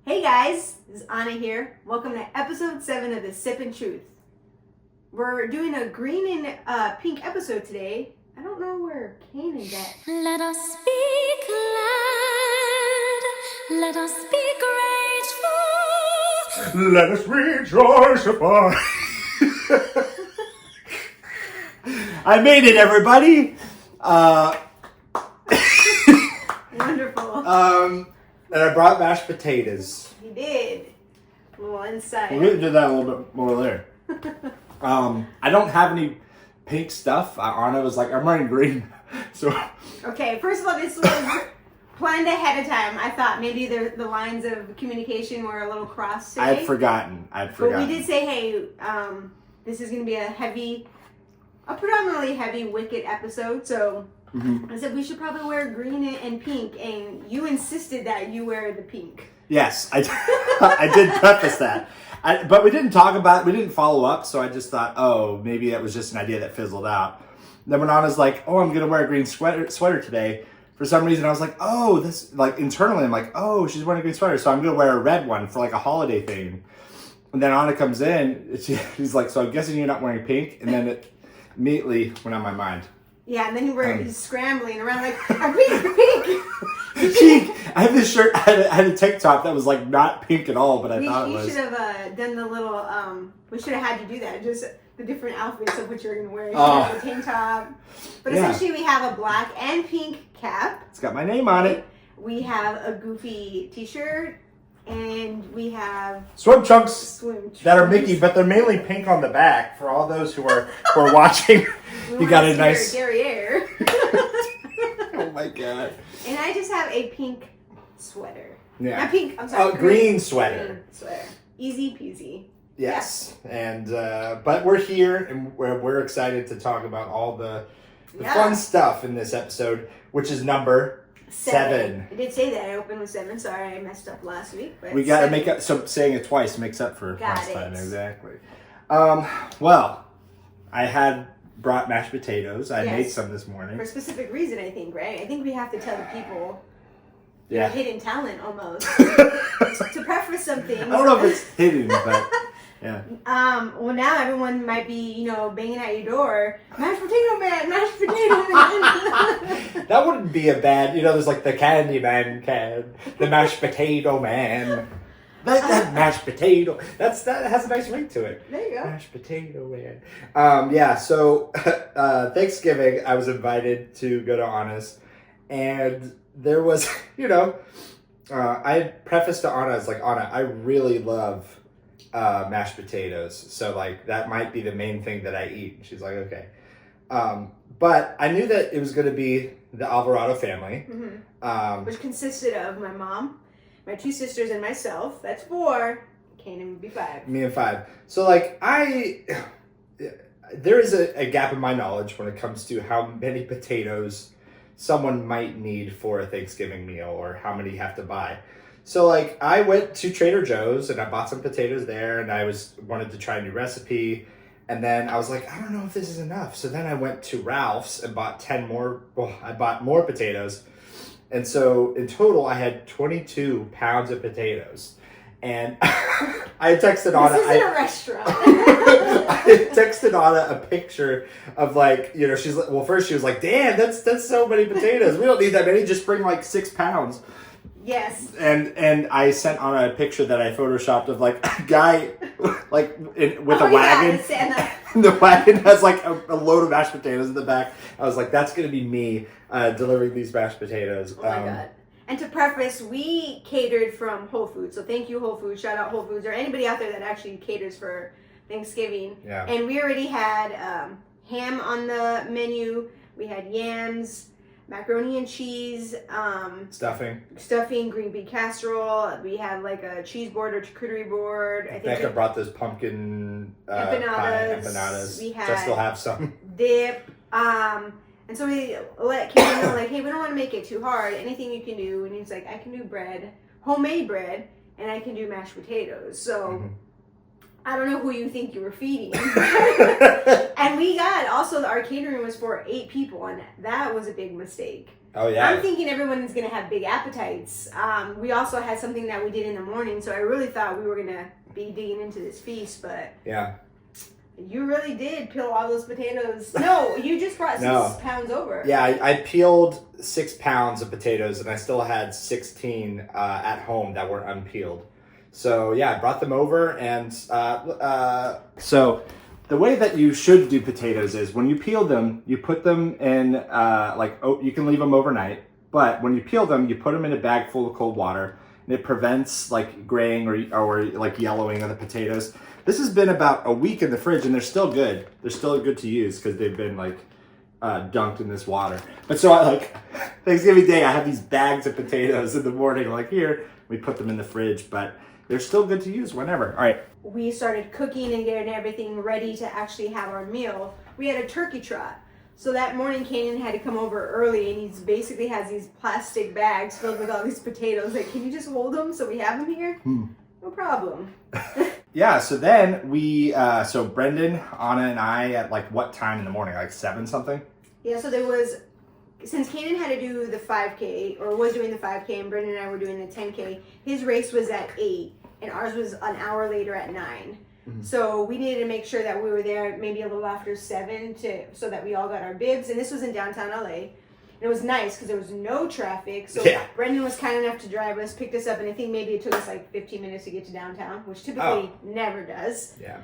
Hey guys, this is Anna here. Welcome to episode 7 of the Sippin Truth. We're doing a green and pink episode today. I don't know where Canaan at. Let us speak loud, let us speak rageful. Let us rejoice upon. I made it, everybody. Wonderful. And I brought mashed potatoes. He did. A little inside. We really did that a little bit more there. I don't have any pink stuff. Anna was like, I'm wearing green. So. Okay, first of all, this was planned ahead of time. I thought maybe the lines of communication were a little crossed today. I had forgotten. But we did say, hey, this is going to be a predominantly heavy Wicked episode, so I said we should probably wear green and pink, and you insisted that you wear the pink. Yes, I did preface that. But we didn't talk about it. We didn't follow up, so I just thought, oh, maybe that was just an idea that fizzled out. Then when Anna's like, oh, I'm going to wear a green sweater today, for some reason I was like, oh, this, like internally I'm like, oh, she's wearing a green sweater, so I'm going to wear a red one for like a holiday thing. And then Anna comes in, she's like, so I'm guessing you're not wearing pink? And then it immediately went on my mind. Yeah, and then he's scrambling around like, pink. Pink! I had this shirt, I had a tank top that was like not pink at all, but I thought it was. You should have done the little, we should have had you do that, just the different outfits of what you're going to wear. You have the tank top. But essentially we have a black and pink cap. It's got my name on it. We have a goofy t-shirt. And we have swim trunks that are Mickey, but they're mainly pink on the back. For all those who are watching, you got a nice derriere. Oh my god! And I just have a pink sweater. Yeah, not pink. I'm sorry. Green sweater. Green sweater. Easy peasy. Yes, yeah. And but we're here and we're excited to talk about all the fun stuff in this episode, which is number 7. I did say that. I opened with 7. Sorry, I messed up last week. But we got to make up. So saying it twice makes up for last time. Exactly. Well, I had brought mashed potatoes. I made some this morning for a specific reason. I think, right? I think we have to tell the people. Yeah. Hidden talent almost. To preface something. I don't know if it's hidden, but. Yeah. Well, now everyone might be, banging at your door. Mashed potato man, mashed potato man. That wouldn't be a bad, there's like the candy man can, the mashed potato man. That mashed potato, that has a nice ring to it. There you go. Mashed potato man. So Thanksgiving, I was invited to go to Anna's, and there was, I prefaced to Anna, I was like, Anna, I really love mashed potatoes, so like that might be the main thing that I eat. She's like, okay, but I knew that it was going to be the Alvarado family, which consisted of my mom, my 2 sisters, and myself. That's 4. Canaan would be 5. Me and 5. So like there is a gap in my knowledge when it comes to how many potatoes someone might need for a Thanksgiving meal, or how many you have to buy. So, like, I went to Trader Joe's, and I bought some potatoes there, and I wanted to try a new recipe, and then I was like, I don't know if this is enough. So then I went to Ralph's and bought I bought more potatoes, and so in total, I had 22 pounds of potatoes, and I texted Anna. This isn't a restaurant. I texted Anna a picture of, like, she's like, well, first she was like, damn, that's so many potatoes. We don't need that many, just bring, like, 6 pounds. Yes. And I sent on a picture that I photoshopped of like a guy like with a wagon. Yeah, and the wagon has like a load of mashed potatoes in the back. I was like, that's gonna be me delivering these mashed potatoes. Oh my god. And to preface, we catered from Whole Foods. So thank you, Whole Foods. Shout out Whole Foods, or anybody out there that actually caters for Thanksgiving. Yeah. And we already had ham on the menu. We had yams, macaroni and cheese, stuffing, green bean casserole. We had like a cheese board or charcuterie board. I think Becca brought those pumpkin empanadas. We had I still have some dip. And so we let Canaan know, like, hey, we don't want to make it too hard. Anything you can do. And he's like, I can do bread, homemade bread, and I can do mashed potatoes. So I don't know who you think you were feeding. And we got, also our catering was for 8 people, and that was a big mistake. Oh, yeah. I'm thinking everyone is going to have big appetites. We also had something that we did in the morning, so I really thought we were going to be digging into this feast, but Yeah. you really did peel all those potatoes. No, you just brought 6 pounds over. Yeah, I peeled 6 pounds of potatoes, and I still had 16 at home that were unpeeled. So yeah, I brought them over, and so the way that you should do potatoes is when you peel them, you put them in you can leave them overnight, but when you peel them, you put them in a bag full of cold water, and it prevents like graying or like yellowing of the potatoes. This has been about a week in the fridge, and they're still good. They're still good to use because they've been like dunked in this water. But so Thanksgiving Day, I have these bags of potatoes in the morning. Like here, we put them in the fridge, but they're still good to use whenever. All right. We started cooking and getting everything ready to actually have our meal. We had a turkey trot. So that morning, Canaan had to come over early, and he basically has these plastic bags filled with all these potatoes. Like, can you just hold them so we have them here? No problem. Yeah, so then so Brendan, Anna, and I at like what time in the morning? Like 7 something? Yeah, so there was, since Canaan had to do the 5K, or was doing the 5K, and Brendan and I were doing the 10K, his race was at 8, and ours was an hour later at 9. So we needed to make sure that we were there maybe a little after 7 so that we all got our bibs. And this was in downtown LA. And it was nice because there was no traffic. So Brendan was kind enough to drive us, picked us up, and I think maybe it took us like 15 minutes to get to downtown, which typically never does. Yeah.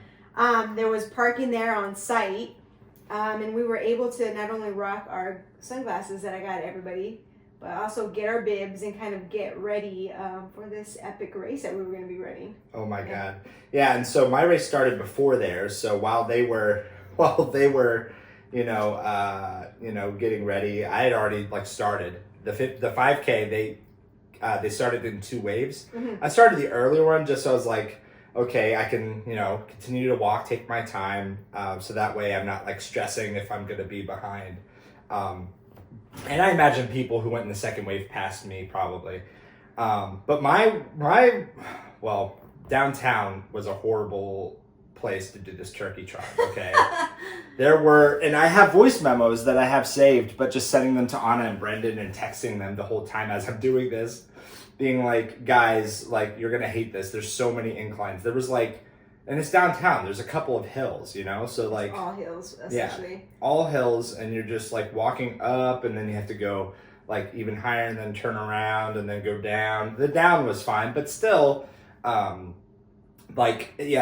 There was parking there on site. And we were able to not only rock our sunglasses that I got everybody, but also get our bibs and kind of get ready for this epic race that we were going to be running. Oh my God. Yeah, and so my race started before theirs. So while they were getting ready, I had already like started the 5K. They started in 2 waves. I started the earlier one just so I was like, okay, I can continue to walk, take my time, so that way I'm not like stressing if I'm going to be behind. And I imagine people who went in the second wave passed me probably. But downtown was a horrible place to do this turkey trot, okay? And I have voice memos that I have saved, but just sending them to Anna and Brendan and texting them the whole time as I'm doing this, being like, guys, like, you're going to hate this. There's so many inclines. There was and it's downtown. There's a couple of hills, so like... All hills, essentially. Yeah, all hills, and you're just like walking up, and then you have to go like even higher and then turn around and then go down. The down was fine, but still, the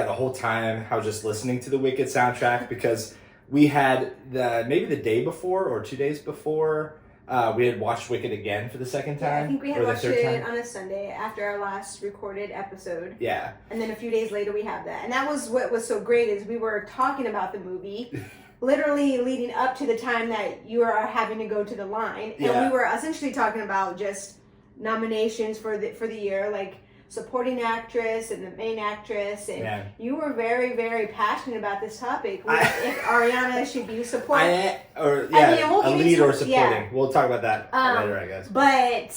whole time I was just listening to the Wicked soundtrack because we had maybe the day before or 2 days before, we had watched Wicked again for the second time. Yeah, I think we had watched it on a Sunday after our last recorded episode. Yeah. And then a few days later we had that. And that was what was so great is we were talking about the movie literally leading up to the time that you are having to go to the line. And we were essentially talking about just nominations for the year, like supporting actress and the main actress, and you were very, very passionate about this topic. If Ariana should be supporting, a lead or supporting. Yeah. We'll talk about that later, I guess. But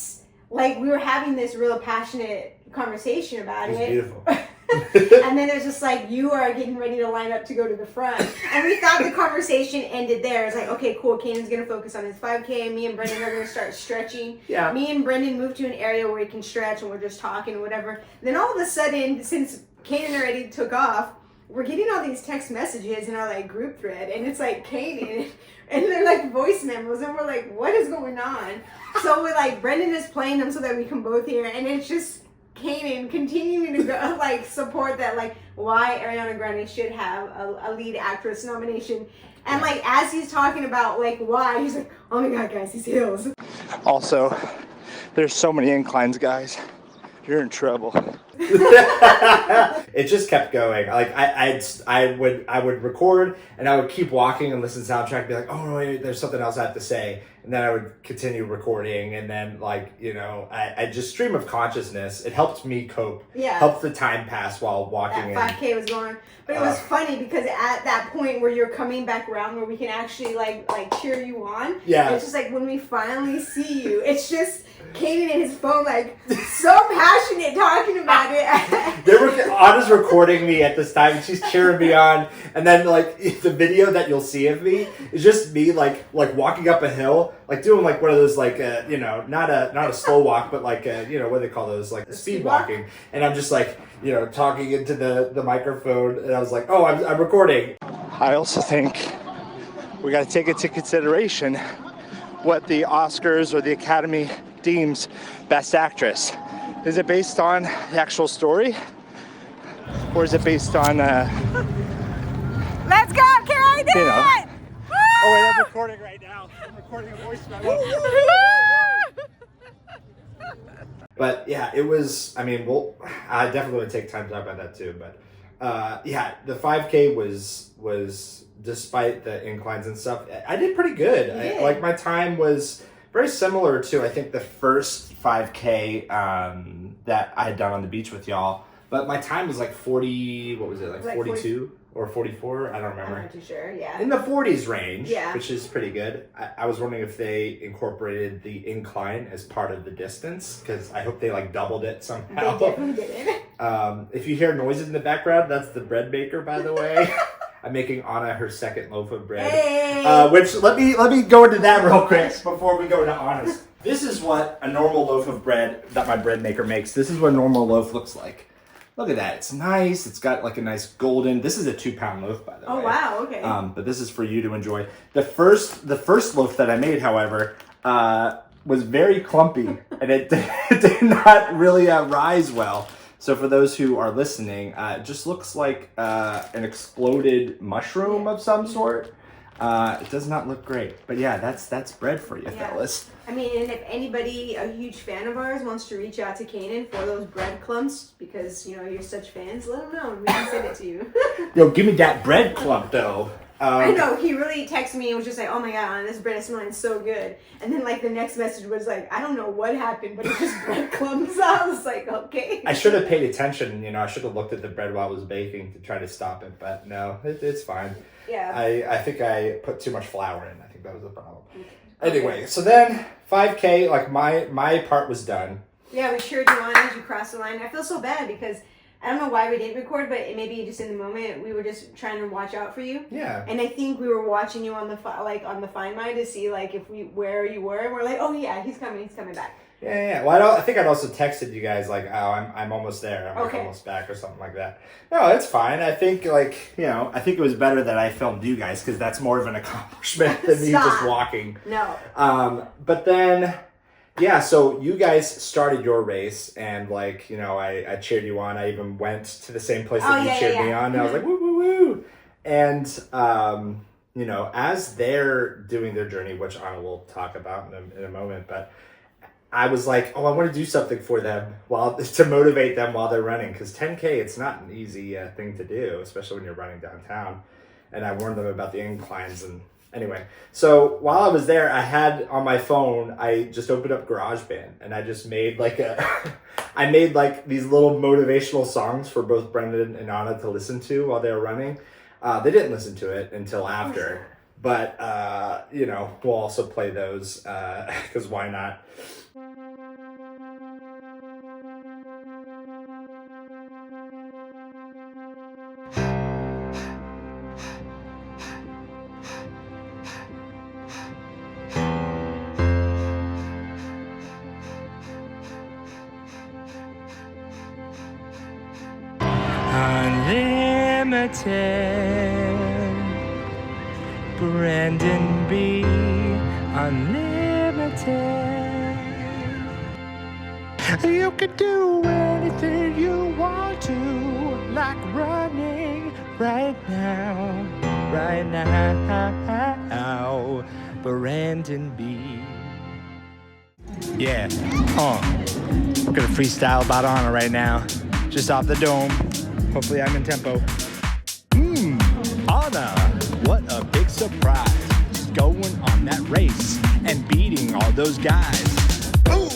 like we were having this real passionate conversation about it. Beautiful. And then there's just like you are getting ready to line up to go to the front, and we thought the conversation ended there. It's like, okay, cool. Canaan's gonna focus on his 5K. Me and Brendan are gonna start stretching. Yeah. Me and Brendan moved to an area where we can stretch, and we're just talking and whatever. And then all of a sudden, since Canaan already took off, we're getting all these text messages in our like group thread, and it's like Canaan, and they're like voice memos, and we're like, what is going on? So we're like, Brendan is playing them so that we can both hear, and it's just Canaan continuing to go, like support that, like why Ariana Grande should have a lead actress nomination, and like as he's talking about like why, he's like, oh my God, guys, these hills. Also, there's so many inclines, guys. You're in trouble. It just kept going. Like I would record and I would keep walking and listen to the soundtrack and be like, oh no, wait, there's something else I have to say. And then I would continue recording, and then I just stream of consciousness. It helped me cope. Yeah. Helped the time pass while walking. That 5K was going. But it was funny because at that point where you're coming back around where we can actually like cheer you on. Yeah. It's just like when we finally see you, it's just Canaan and his phone like so passionate talking about it. There were Anna's recording me at this time, and she's cheering me on. And then, like, the video that you'll see of me is just me, like walking up a hill, like doing like one of those, like, you know, not a slow walk, but like, you know, what do they call those, like speed walking. And I'm just like, you know, talking into the microphone, and I was like, oh, I'm recording. I also think we got to take into consideration what the Oscars or the Academy deems Best Actress. Is it based on the actual story? Or is it based on, Let's go! Can I do you know. it? Oh wait, I'm recording right now. I'm recording a voice memo. But yeah, it was, I mean, I definitely would take time to talk about that too. But yeah, the 5K was despite the inclines and stuff, I did pretty good. Yeah. Like my time was very similar to, I think, the first 5K that I had done on the beach with y'all. But my time was like 40, what was it, like 42 or 44? I don't remember. I'm not too sure, yeah. In the 40s range, yeah. Which is pretty good. I was wondering if they incorporated the incline as part of the distance, because I hope they like doubled it somehow. They definitely did. If you hear noises in the background, that's the bread maker, by the way. I'm making Anna her second loaf of bread. Hey. Which let me go into that real quick before we go into Anna's. This is what a normal loaf of bread that my bread maker makes. This is what a normal loaf looks like. Look at that. It's nice. It's got like a nice golden. This is a 2-pound loaf, by the way. Oh wow, okay. But this is for you to enjoy. The first loaf that I made, however, was very clumpy, and it did not really rise well. So for those who are listening, it just looks like an exploded mushroom of some sort. It does not look great, but yeah, that's bread for you, fellas. I mean, and if anybody, a huge fan of ours, wants to reach out to Canaan for those bread clumps, because, you know, you're such fans, let them know and we can send it to you. Yo, give me that bread clump, though. I know, he really texted me and was just like, oh my god, this bread is smelling so good. And then, like, the next message was like, I don't know what happened, but it's just bread clumps. I was like, okay. I should have paid attention, you know, I should have looked at the bread while it was baking to try to stop it, but no, it's fine. Yeah. I think I put too much flour in. I think that was the problem. Anyway, so then 5K, like my part was done. Yeah, we cheered you on as you crossed the line. I feel so bad because I don't know why we didn't record, but maybe just in the moment we were just trying to watch out for you. Yeah. And I think we were watching you on the Find My to see like where you were, and we're like, oh yeah, he's coming back. Yeah. Well, I think I'd also texted you guys like, oh, I'm almost there. I'm like almost back or something like that. No, it's fine. I think like, you know, I think it was better that I filmed you guys because that's more of an accomplishment than me just walking. No. But then, yeah, so you guys started your race and like, you know, I cheered you on. I even went to the same place that you cheered me on. And I was like, woo, woo, woo. And, you know, as they're doing their journey, which I will talk about in a moment, but I was like, oh, I want to do something for them to motivate them while they're running. Because 10K, it's not an easy thing to do, especially when you're running downtown. And I warned them about the inclines. And anyway, so while I was there, I had on my phone, I just opened up GarageBand. And I just made like I made like these little motivational songs for both Brendan and Anna to listen to while they were running. They didn't listen to it until after. But, you know, we'll also play those because why not? Unlimited, Brendan B. Unlimited. You can do anything you want to, like running right now, Brendan B. Yeah, I'm gonna freestyle about Anna right now, just off the dome. Hopefully I'm in tempo. Anna, what a big surprise. Just going on that race and beating all those guys. Ooh,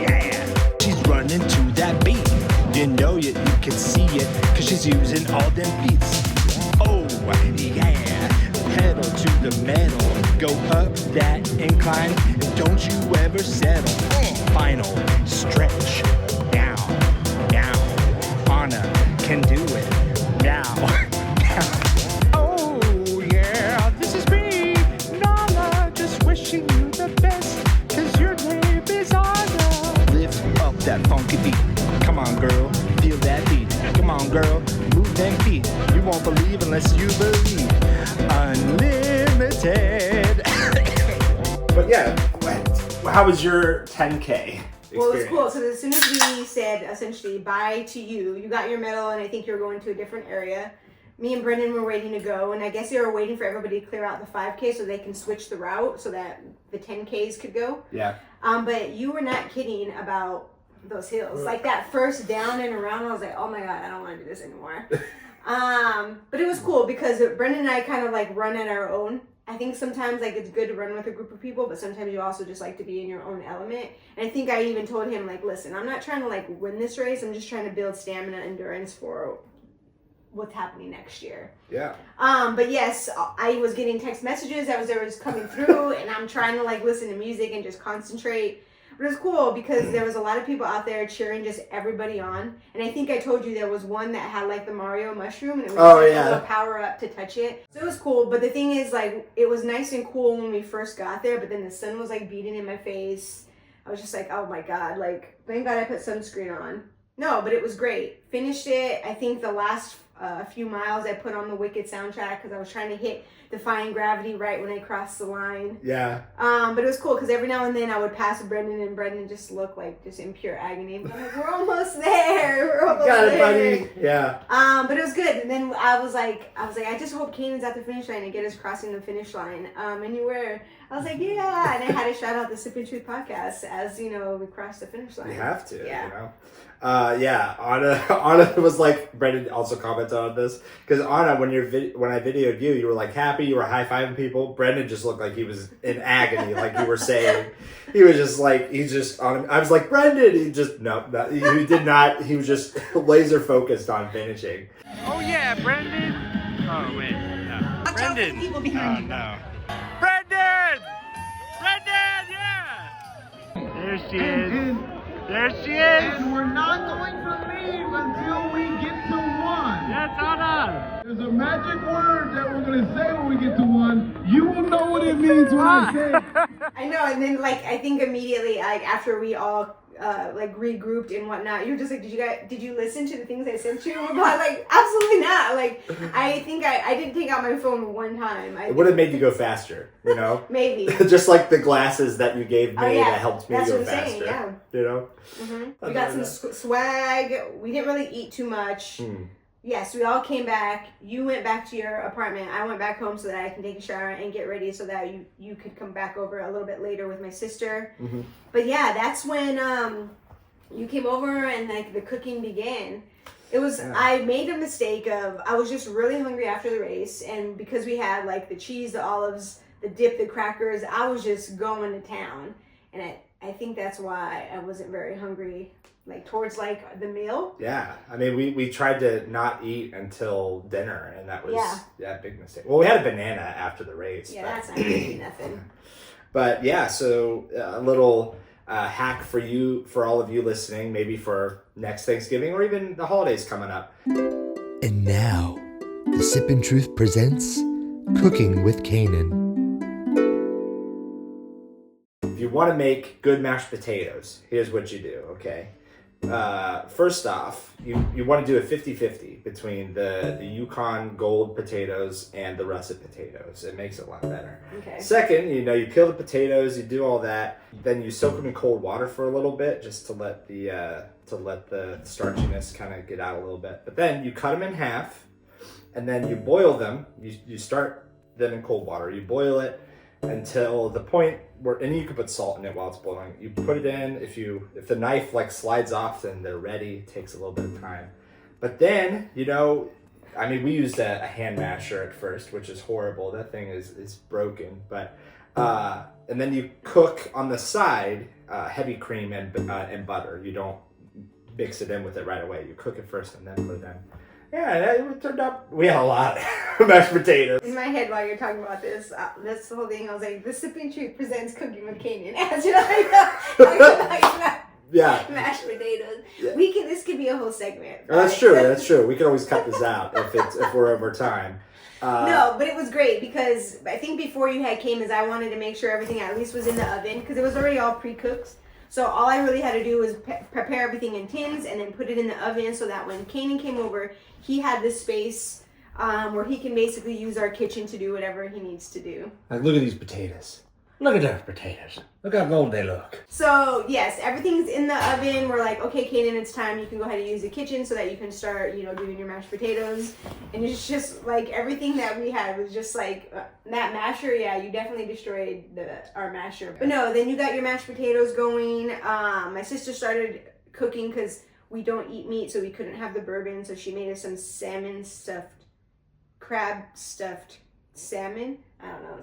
yeah. She's running to that beat. You know it, you can see it, cause she's using all them beats. Oh, yeah. Pedal to the metal. Go up that incline and don't you ever settle. Final stretch. Down. Anna can do it now. Oh yeah, this is me, Nala, just wishing you the best, cause your name is Anna. Lift up that funky beat. Come on, girl, feel that beat. Come on, girl, move them feet. You won't believe unless you believe. Unlimited. But yeah, how was your 10K experience? Well, it was cool. So as soon as we said essentially bye to you, you got your medal, and I think you were going to a different area. Me and Brendan were waiting to go, and I guess they were waiting for everybody to clear out the 5K so they can switch the route so that the 10Ks could go. Yeah. But you were not kidding about those hills. Like that first down and around, I was like, oh my God, I don't want to do this anymore. But it was cool because Brendan and I kind of like run at our own. I think sometimes like it's good to run with a group of people, but sometimes you also just like to be in your own element. And I think I even told him like, listen, I'm not trying to like win this race. I'm just trying to build stamina, endurance for what's happening next year. Yeah. But yes, I was getting text messages as they was coming through, and I'm trying to like listen to music and just concentrate. But it was cool because there was a lot of people out there cheering just everybody on. And I think I told you there was one that had like the Mario mushroom, and it was a little power up to touch it. So it was cool. But the thing is, like, it was nice and cool when we first got there, but then the sun was like beating in my face. I was just like, oh my God, like, thank God I put sunscreen on. No, but it was great. Finished it. I think the last few miles I put on the Wicked soundtrack because I was trying to hit Defying Gravity right when I crossed the line. Yeah. But it was cool because every now and then I would pass Brendan, and Brendan just looked like just in pure agony. But I'm like, we're almost there. We're almost Got it, there. buddy. Yeah. But it was good. And then I was like, I just hope Canaan's at the finish line and get us crossing the finish line. And you were. I was like, yeah. And I had to shout out the Sippin Truth podcast as, you know, we crossed the finish line. You have to, yeah. You know. Yeah, Anna was like, Brendan also commented on this, because Anna, when I videoed you, you were like happy, you were high-fiving people. Brendan just looked like he was in agony, like you were saying. He was just like, I was like, Brendan, he just, he did not, he was just laser focused on finishing. Oh yeah, Brendan. Oh wait, no. Brendan. People behind you. No. Brendan! Brendan, yeah! There she is. There she is. And we're not going to leave until we get to 1. That's Anna. There's a magic word that we're going to say when we get to 1. You will know what it means when I say it. I know, and then like I think immediately like after we all like regrouped and whatnot, you were just like, did you listen to the things I sent you? I'm like, absolutely not. Like I think I did take out my phone one time. It would have made you go faster, you know? Maybe. Just like the glasses that you gave me that helped me That's go what I'm faster. saying, yeah. You know? Mm-hmm. We got some swag. We didn't really eat too much. Yes, we all came back. You went back to your apartment. I went back home so that I can take a shower and get ready so that you could come back over a little bit later with my sister. Mm-hmm. But yeah, that's when you came over and like the cooking began. It was, I made a mistake of, I was just really hungry after the race, and because we had like the cheese, the olives, the dip, the crackers, I was just going to town. And I think that's why I wasn't very hungry like towards like the meal. Yeah, I mean we tried to not eat until dinner, and that was a big mistake. Well, we had a banana after the race. Yeah, that's not really nothing. But yeah, so a little hack for you, for all of you listening, maybe for next Thanksgiving or even the holidays coming up. And now, the Sippin Truth presents Cooking with Canaan. If you want to make good mashed potatoes, here's what you do, okay? First off, you want to do a 50-50 between the Yukon Gold potatoes and the russet potatoes. It makes it a lot better. Okay. Second, you peel the potatoes, you do all that, then you soak them in cold water for a little bit just to let the starchiness kind of get out a little bit. But then you cut them in half, and then you boil them. You start them in cold water. You boil it until the point where, and you can put salt in it while it's boiling. You put it in. If the knife like slides off, then they're ready. It takes a little bit of time. But then, we used a hand masher at first, which is horrible. That thing is broken. But and then you cook on the side heavy cream and butter. You don't mix it in with it right away. You cook it first and then put it in. Yeah, it turned out we had a lot of mashed potatoes. In my head, while you're talking about this whole thing, I was like, the Sippin Truth presents Cooking with Canaan. As you know, Yeah. Mashed potatoes. Yeah. This could be a whole segment. Oh, that's true. That's true. We can always cut this out if we're over time. No, but it was great because I think before you had Canaan's, I wanted to make sure everything at least was in the oven because it was already all pre-cooked. So all I really had to do was prepare everything in tins and then put it in the oven so that when Canaan came over, he had the space where he can basically use our kitchen to do whatever he needs to do. Like, look at these potatoes. Look at those potatoes. Look how gold they look. So yes, everything's in the oven. We're like, okay, Canaan, it's time. You can go ahead and use the kitchen so that you can start, doing your mashed potatoes. And it's just like everything that we had was just like that masher. Yeah, you definitely destroyed our masher. But no, then you got your mashed potatoes going. My sister started cooking because we don't eat meat, so we couldn't have the bourbon. So she made us some crab stuffed salmon. I don't know.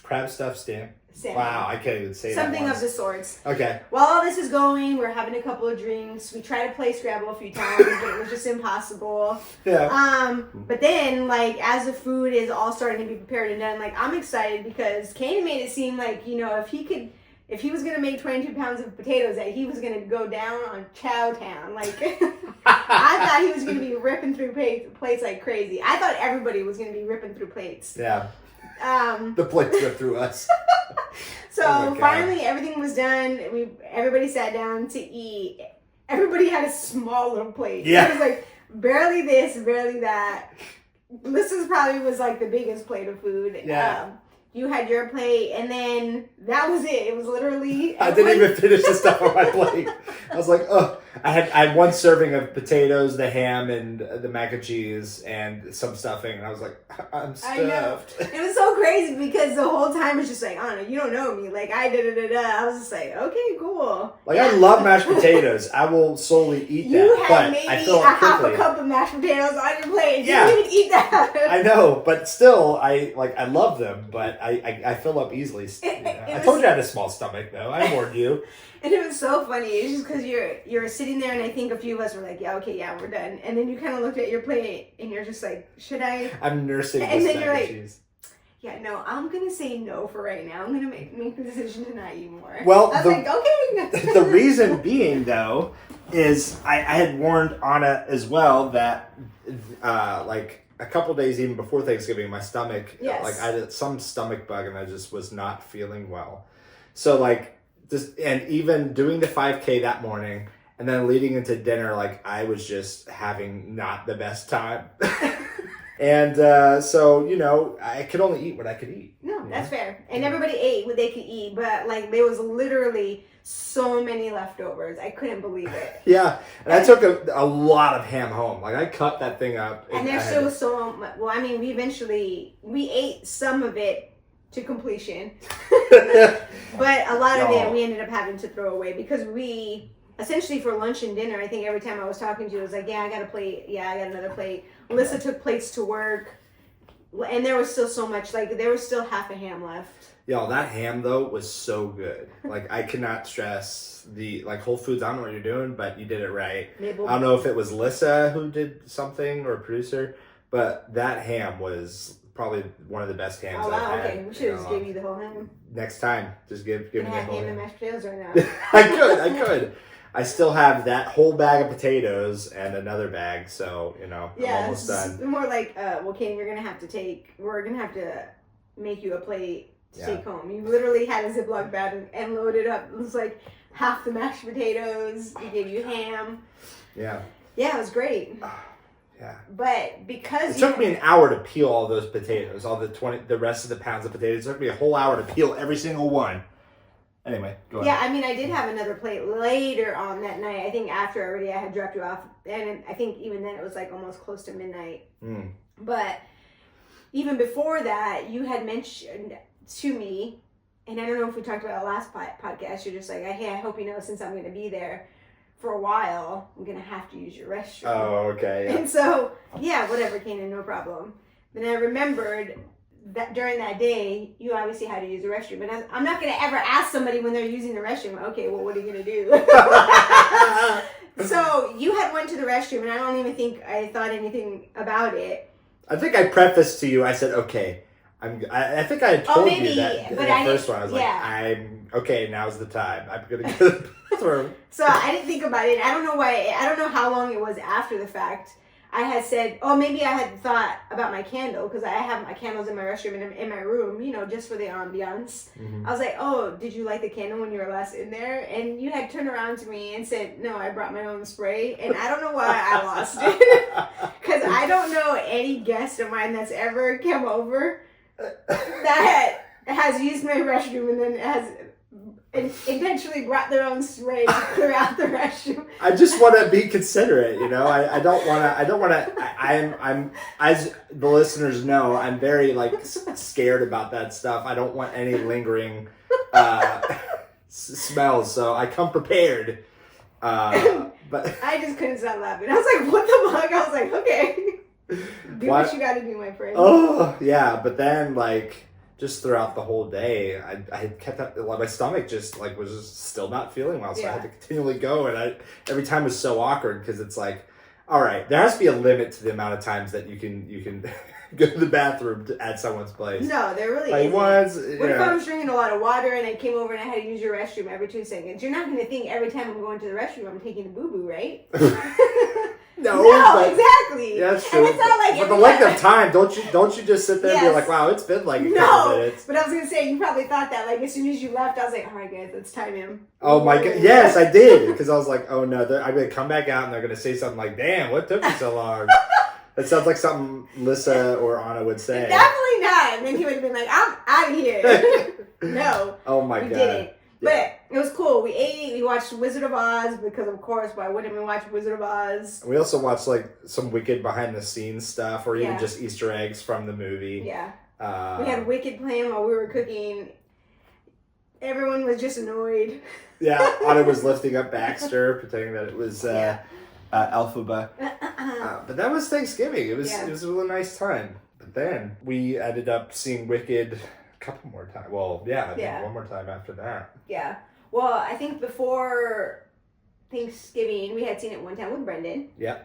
Crab stuffed salmon. Salmon. Wow, I can't even say something that. Something of the sorts. Okay. While all this is going, we're having a couple of drinks. We tried to play Scrabble a few times, but it was just impossible. Yeah. But then, like, as the food is all starting to be prepared and done, like, I'm excited because Canaan made it seem like, if he was going to make 22 pounds of potatoes, that he was going to go down on Chowtown. Like, I thought he was going to be ripping through plates like crazy. I thought everybody was going to be ripping through plates. Yeah. The plates ripped through us. So finally everything was done. Everybody sat down to eat. Everybody had a small little plate. Yeah. It was like barely this, barely that. Lisa's probably was like the biggest plate of food. Yeah. You had your plate, and then that was it. It was literally... I didn't even finish the stuff on my plate. I was like, oh. I had one serving of potatoes, the ham, and the mac and cheese, and some stuffing, and I was like, I'm stuffed. I know. It was so crazy because the whole time it's just like, I don't know, you don't know me. Like, I was just like, okay, cool. Like, I love mashed potatoes. I will solely eat that. You had but maybe I fill a up half quickly. a cup of mashed potatoes on your plate. Yeah. You didn't even eat that. I know, but still, I love them, but I fill up easily. I told you I had a small stomach, though. I warned you. And it was so funny. It's just because you're sitting there, and I think a few of us were like, yeah, okay, yeah, we're done. And then you kind of looked at your plate, and you're just like, should I? I'm nursing and this then you're mac like, and cheese. Yeah, no, I'm going to say no for right now. I'm going to make the decision to not eat more. Well, I was like, okay. The reason being, though, is I had warned Anna as well that, like, a couple days even before Thanksgiving, my stomach, Yes. like, I had some stomach bug, and I just was not feeling well. So, like, and even doing the 5K that morning, and then leading into dinner, like, I was just having not the best time. And so, I could only eat what I could eat. No, that's fair. And everybody ate what they could eat, but, like, there was literally so many leftovers. I couldn't believe it. Yeah, and I took a lot of ham home. Like, I cut that thing up. And there's still so much. Well, I mean, we ate some of it to completion. But a lot of it we ended up having to throw away because we, essentially for lunch and dinner, I think every time I was talking to you, I was like, yeah, I got a plate. Yeah, I got another plate. Alyssa took plates to work. And there was still so much, like, there was still half a ham left. Yo, that ham, though, was so good. Like, I cannot stress Whole Foods, I don't know what you're doing, but you did it right. Mabel. I don't know if it was Lissa who did something or a producer, but that ham was probably one of the best hams I've had. Okay. We should have just gave you the whole ham. Next time, just give me the whole ham ham. and mashed potatoes right now. I could. I still have that whole bag of potatoes and another bag, so, I'm almost done. More like, Ken, we're going to have to make you a plate to take home. You literally had a Ziploc bag and loaded up. It was like half the mashed potatoes. We gave you ham. Yeah. Yeah, it was great. Yeah. But because it took me an hour to peel all those potatoes, all the rest of the pounds of potatoes. It took me a whole hour to peel every single one. Anyway, go ahead. Yeah, I mean, I did have another plate later on that night. I think after already I had dropped you off. And I think even then it was like almost close to midnight. Mm. But even before that, you had mentioned to me, and I don't know if we talked about it last podcast, you're just like, hey, I hope you know since I'm going to be there for a while, I'm going to have to use your restroom. Oh, okay. Yeah. And so, yeah, whatever, Canaan, no problem. Then I remembered that during that day, you obviously had to use the restroom. But I'm not going to ever ask somebody when they're using the restroom, okay, well, what are you going to do? So you had went to the restroom, and I don't even think I thought anything about it. I think I prefaced to you, I said, okay, I think I had told maybe, you that but the first one. I was yeah. like, I'm okay. Now's the time. I'm gonna go to the bathroom. So I didn't think about it. I don't know why. I don't know how long it was after the fact. I had said, maybe I had thought about my candle because I have my candles in my restroom and in my room, just for the ambiance. Mm-hmm. I was like, oh, did you light the candle when you were last in there? And you had turned around to me and said, no, I brought my own spray. And I don't know why I lost it. Because I don't know any guest of mine that's ever come over that has used my restroom and then has intentionally brought their own spray to clear out the restroom. I just want to be considerate, I don't want to. I'm as the listeners know, I'm very scared about that stuff. I don't want any lingering smells, so I come prepared. But I just couldn't stop laughing. I was like, "What the fuck?" I was like, "Okay, do what you got to do, my friend." Oh yeah, but then just throughout the whole day, I kept up. My stomach just was just still not feeling well, so I had to continually go. And every time was so awkward because it's like, all right, there has to be a limit to the amount of times that you can go to the bathroom at someone's place. No, there really isn't. What if I was drinking a lot of water and I came over and I had to use your restroom every 2 seconds? You're not going to think every time I'm going to the restroom I'm taking a boo-boo, right? No, exactly. Yeah, that's true. And it's not but the length of time, don't you just sit there and be like, wow, it's been a couple minutes. But I was gonna say you probably thought that as soon as you left, I was like, all right, guys, let's time him. Oh my god, yes, I did, because I was like, oh no, I'm gonna come back out and they're gonna say something like, damn, what took me so long? That sounds like something Lissa or Anna would say. Definitely not. And then he would have been like, I'm out of here. No. Oh my god. We didn't. But it was cool. We ate. We watched Wizard of Oz because, of course, why wouldn't we watch Wizard of Oz? We also watched some Wicked behind the scenes stuff, or even just Easter eggs from the movie. Yeah. We had Wicked playing while we were cooking. Everyone was just annoyed. Yeah, Anna was lifting up Baxter, pretending that it was Elphaba. But that was Thanksgiving. It was a really nice time. But then we ended up seeing Wicked a couple more times. Well, I think one more time after that. Yeah. Well, I think before Thanksgiving, we had seen it one time with Brendan. Yeah.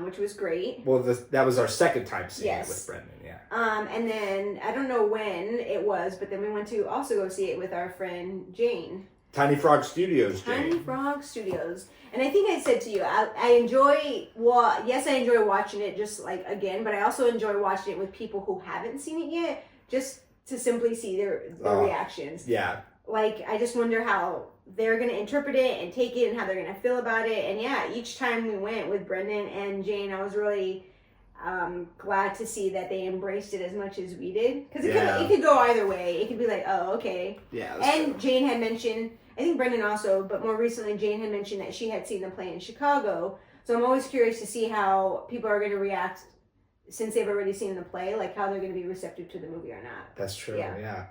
Which was great. Well, that was our second time seeing it with Brendan, yeah. And then, I don't know when it was, but then we went to also go see it with our friend Jane. Tiny Frog Studios, Jane. Tiny Frog Studios. And I think I said to you, I enjoy watching it just again, but I also enjoy watching it with people who haven't seen it yet, just to simply see their reactions. Yeah. I just wonder how they're going to interpret it and take it and how they're going to feel about it. And each time we went with Brendan and Jane, I was really glad to see that they embraced it as much as we did. Because it could go either way. It could be like, oh, okay. Yeah. And true. Jane had mentioned, I think Brendan also, but more recently Jane had mentioned that she had seen the play in Chicago. So I'm always curious to see how people are going to react since they've already seen the play, how they're going to be receptive to the movie or not. That's true, yeah.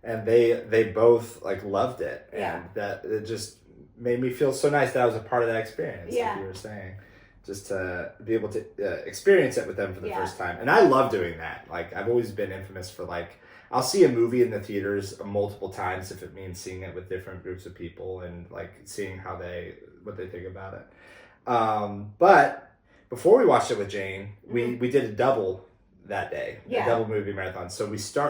And they both loved it, and that it just made me feel so nice that I was a part of that experience. Like you were saying, just to be able to experience it with them for the first time, and I love doing that. I've always been infamous for I'll see a movie in the theaters multiple times if it means seeing it with different groups of people and seeing what they think about it. But before we watched it with Jane, we did a double that day, a double movie marathon. So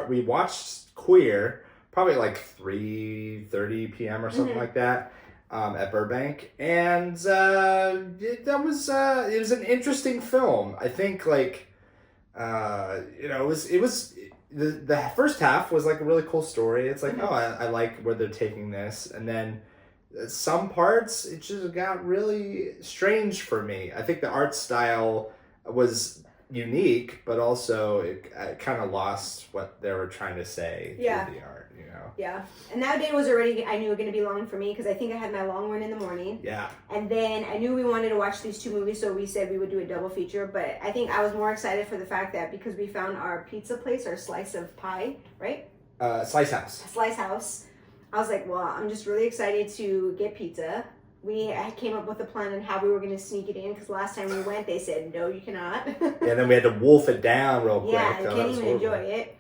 we watched Queer probably 3:30 p.m. or something like that at Burbank, and it was an interesting film. I think it was the first half was a really cool story. It's I like where they're taking this, and then some parts it just got really strange for me. I think the art style was unique, but also it kind of lost what they were trying to say through the art, Yeah, and that day was already, I knew it was going to be long for me because I think I had my long run in the morning. Yeah. And then I knew we wanted to watch these two movies, so we said we would do a double feature, but I think I was more excited for the fact that because we found our pizza place, our slice of pie, right? Slice House. Slice House. I was like, well, I'm just really excited to get pizza. I came up with a plan on how we were going to sneak it in because last time we went, they said, no, you cannot. And then we had to wolf it down real quick. Yeah, I can't even enjoy it.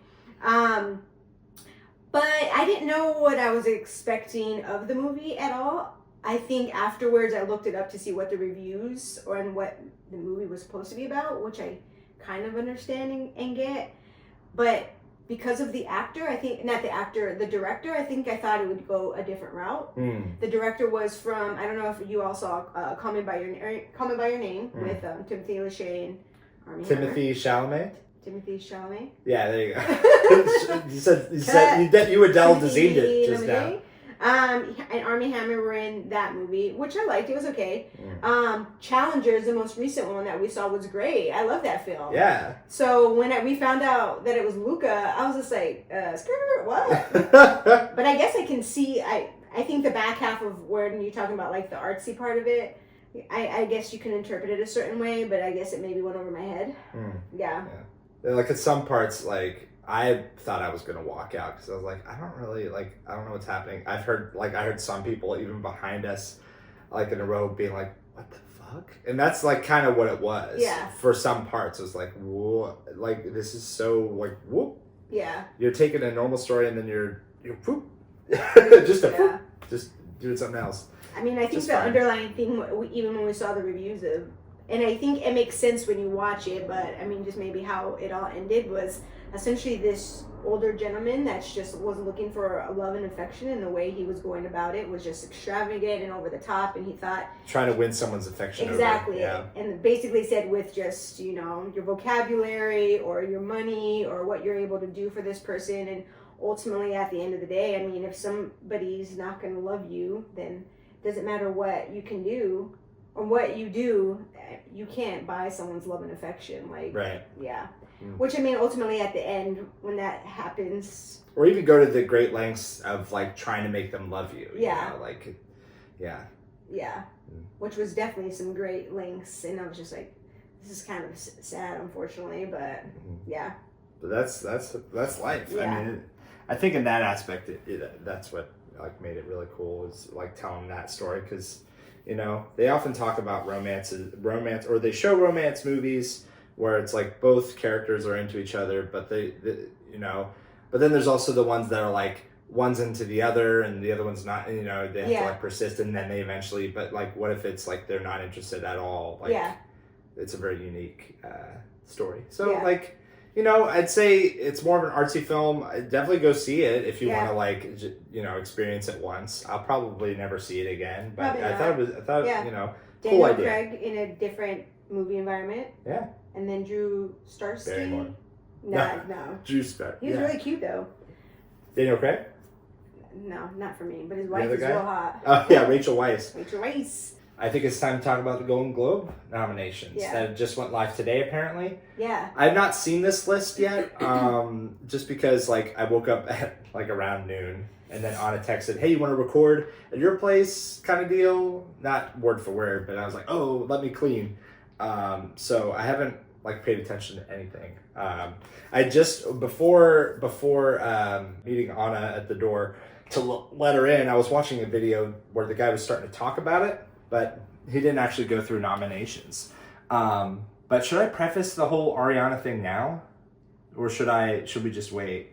But I didn't know what I was expecting of the movie at all. I think afterwards I looked it up to see what the reviews and what the movie was supposed to be about, which I kind of understand and get. But because of the actor, I think, not the actor, the director, I think I thought it would go a different route. The director was from, I don't know if you all saw Call Me By Your Name with Timothy Lachey and Armie Hammer. Timothy Chalamet. Yeah, there you go. you said you Adele designed it just now. And Armie Hammer were in that movie, which I liked. It was okay. Challengers, the most recent one that we saw, was great. I love that film. Yeah. So when we found out that it was Luca, I was just like, skirt, what? But I guess I can see, I think the back half of when you're talking about like the artsy part of it, I guess you can interpret it a certain way, but I guess it maybe went over my head. Yeah. Like at some parts, like I thought I was gonna walk out because I was like, I don't know what's happening. I heard some people even behind us, like in a row, being like, what the fuck? And that's like kind of what it was. Yeah. For some parts, it was like, whoa, like this is so like whoop. Yeah. You're taking a normal story and then you're whoop, just doing something else. I mean, I think the underlying thing, even when we saw the reviews of, and I think it makes sense when you watch it, but I mean, just maybe how it all ended was essentially this older gentleman that's just was looking for a love and affection, and the way he was going about it was just extravagant and over the top, and he thought trying to win someone's affection. Exactly. Yeah. And basically said with just, your vocabulary or your money or what you're able to do for this person, and ultimately at the end of the day, I mean, if somebody's not going to love you, then it doesn't matter what you can do or what you do, you can't buy someone's love and affection. Like, right. Yeah. Which, I mean, ultimately at the end, when that happens, or even go to the great lengths of like trying to make them love you. Yeah. You know? Like, yeah. Yeah. Which was definitely some great lengths, and I was just like, this is kind of sad, unfortunately, but yeah. But that's life. Yeah. I mean, I think in that aspect, that's what like made it really cool, is like telling that story, because they often talk about romance, or they show romance movies where it's like both characters are into each other, but but then there's also the ones that are like one's into the other and the other one's not, they have to like persist, and then they eventually, but like what if it's like they're not interested at all? Like, it's a very unique story. So like, I'd say it's more of an artsy film. I'd definitely go see it if you want to like, experience it once. I'll probably never see it again, but I thought cool Daniel idea. Craig in a different movie environment. Yeah. And then Drew Starsky. Barrymore. No. Drew Starsky. He was really cute though. Daniel Craig? No, not for me, but his wife is real hot. Oh yeah, Rachel Weisz. I think it's time to talk about the Golden Globe nominations that just went live today, apparently. Yeah. I've not seen this list yet, just because like I woke up at like around noon, and then Anna texted, "Hey, you want to record at your place?" kind of deal. Not word for word, but I was like, "Oh, let me clean." So I haven't like paid attention to anything. I just before meeting Anna at the door to let her in, I was watching a video where the guy was starting to talk about it, but he didn't actually go through nominations. But should I preface the whole Ariana thing now, or should we just wait?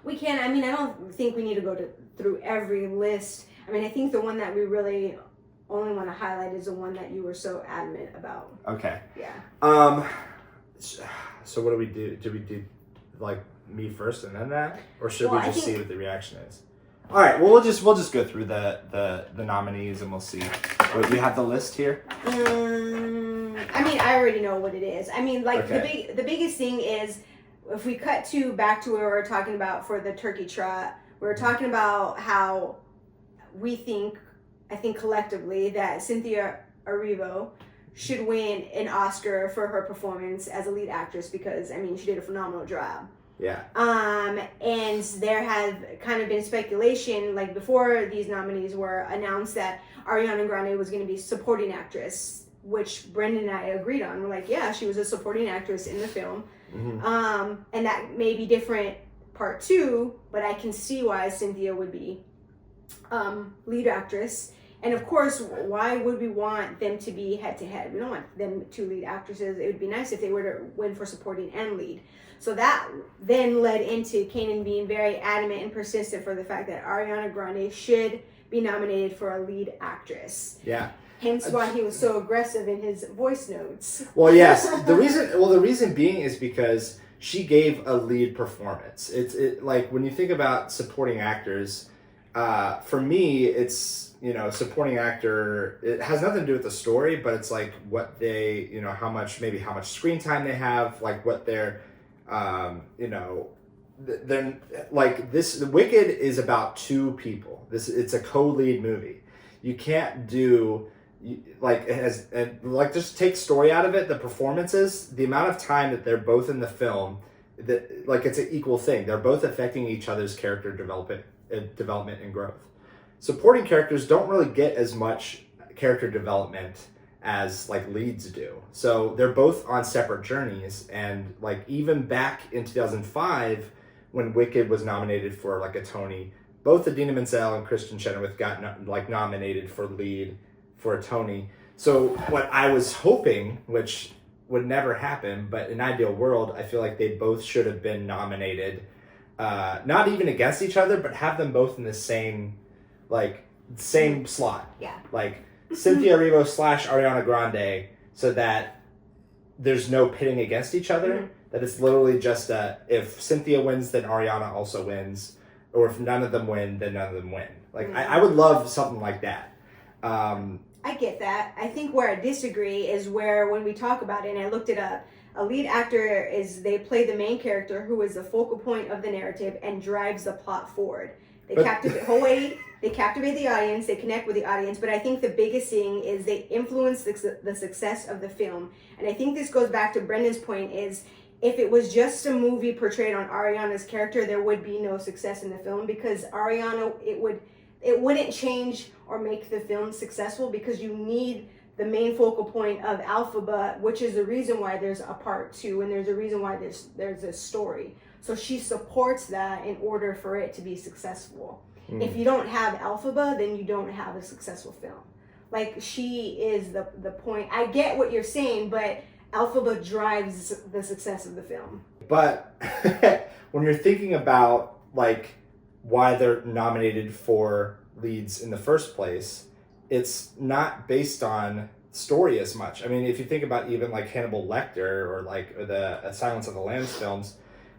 We can. I mean, I don't think we need to go through every list. I mean, I think the one that we really only want to highlight is the one that you were so adamant about. Okay. Yeah. So what do we do? Do we do like me first and then that, or should we just see what the reaction is? All right. Well, we'll just go through the nominees and we'll see. Wait, we have the list here. I mean, I already know what it is. I mean, like the biggest thing is if we cut back to where we were talking about for the Turkey Trot, we were talking about how we think, I think collectively, that Cynthia Erivo should win an Oscar for her performance as a lead actress, because I mean she did a phenomenal job. Yeah. And there has kind of been speculation, like before these nominees were announced, that Ariana Grande was going to be supporting actress, which Brendan and I agreed on. We're like, yeah, she was a supporting actress in the film. Mm-hmm. And that may be different part two, but I can see why Cynthia would be lead actress. And of course, why would we want them to be head to head? We don't want them two lead actresses. It would be nice if they were to win for supporting and lead. So that then led into Canaan being very adamant and persistent for the fact that Ariana Grande should be nominated for a lead actress. Yeah. Hence why he was so aggressive in his voice notes. Well, yes. The reason being is because she gave a lead performance. It's like when you think about supporting actors, for me, it's, you know, supporting actor, it has nothing to do with the story, but it's like what they, you know, how much screen time they have, like what they're, you know, they're like this. Wicked is about two people. It's a co-lead movie. You can't do like it has, and like just take story out of it. The performances, the amount of time that they're both in the film, that like it's an equal thing. They're both affecting each other's character development and growth. Supporting characters don't really get as much character development as like leads do. So they're both on separate journeys, and like even back in 2005 when Wicked was nominated for like a Tony, both Idina Menzel and Kristen Chenoweth got nominated for lead for a Tony. So what I was hoping, which would never happen, but in ideal world, I feel like they both should have been nominated, not even against each other, but have them both in the same slot. Yeah. Like Cynthia Erivo / Ariana Grande, so that there's no pitting against each other. Mm-hmm. That it's literally just if Cynthia wins, then Ariana also wins, or if none of them win, then none of them win. Like mm-hmm. I would love something like that. I get that. I think where I disagree is where when we talk about it, and I looked it up, a lead actor they play the main character who is the focal point of the narrative and drives the plot forward. They captivate the audience, they connect with the audience, but I think the biggest thing is they influence the success of the film. And I think this goes back to Brendan's point is, if it was just a movie portrayed on Ariana's character, there would be no success in the film, because Ariana, it wouldn't change or make the film successful, because you need the main focal point of Alphaba, which is the reason why there's a part 2, and there's a reason why there's a story. So she supports that in order for it to be successful. Mm. If you don't have Alphaba, then you don't have a successful film. Like, she is the point. I get what you're saying, but Alphaba drives the success of the film. But when you're thinking about like why they're nominated for leads in the first place, it's not based on story as much. I mean, if you think about even like Hannibal Lecter or like the Silence of the Lambs films,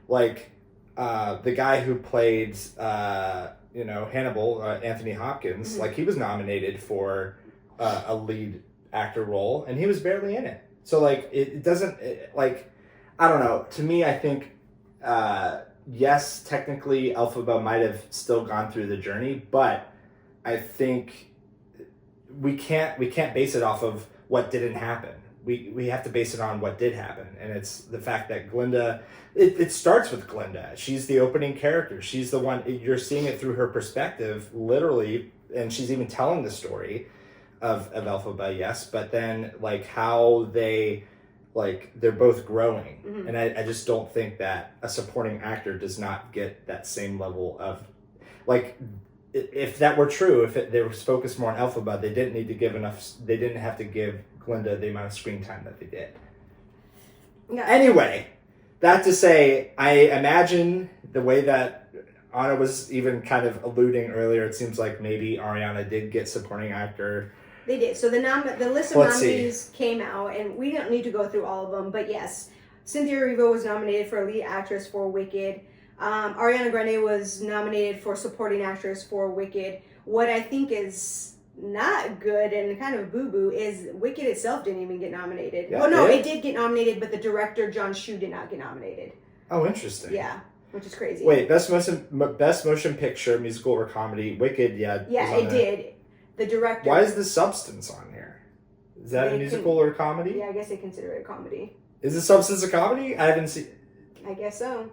like the guy who played Hannibal, Anthony Hopkins, mm-hmm. like he was nominated for a lead actor role, and he was barely in it. So, like, it doesn't, I don't know. To me, I think, yes, technically, Elphaba might have still gone through the journey, but I think we can't base it off of what didn't happen. We have to base it on what did happen, and it's the fact that Glinda, it starts with Glinda. She's the opening character. She's the one, you're seeing it through her perspective, literally, and she's even telling the story of Elphaba, yes, but then like how they're both growing, mm-hmm. and I just don't think that a supporting actor does not get that same level of, like, if that were true, they were focused more on Elphaba, they didn't have to give Glinda the amount of screen time that they did. Yeah. Anyway, that to say, I imagine the way that Anna was even kind of alluding earlier, it seems like maybe Ariana did get supporting actor. They did. So the list of nominees came out, and we don't need to go through all of them, but yes, Cynthia Erivo was nominated for lead actress for Wicked. Ariana Grande was nominated for supporting actress for Wicked. What I think is not good and kind of boo-boo is Wicked itself didn't even get nominated. Yeah, it did get nominated, but the director, John Chu, did not get nominated. Oh, interesting. Yeah, which is crazy. Wait, best motion picture, musical or comedy, Wicked, yeah. Yeah, it did. The director. Why is The Substance on here? Is that a musical or a comedy? Yeah, I guess they consider it a comedy. Is The Substance a comedy? I haven't seen. I guess so.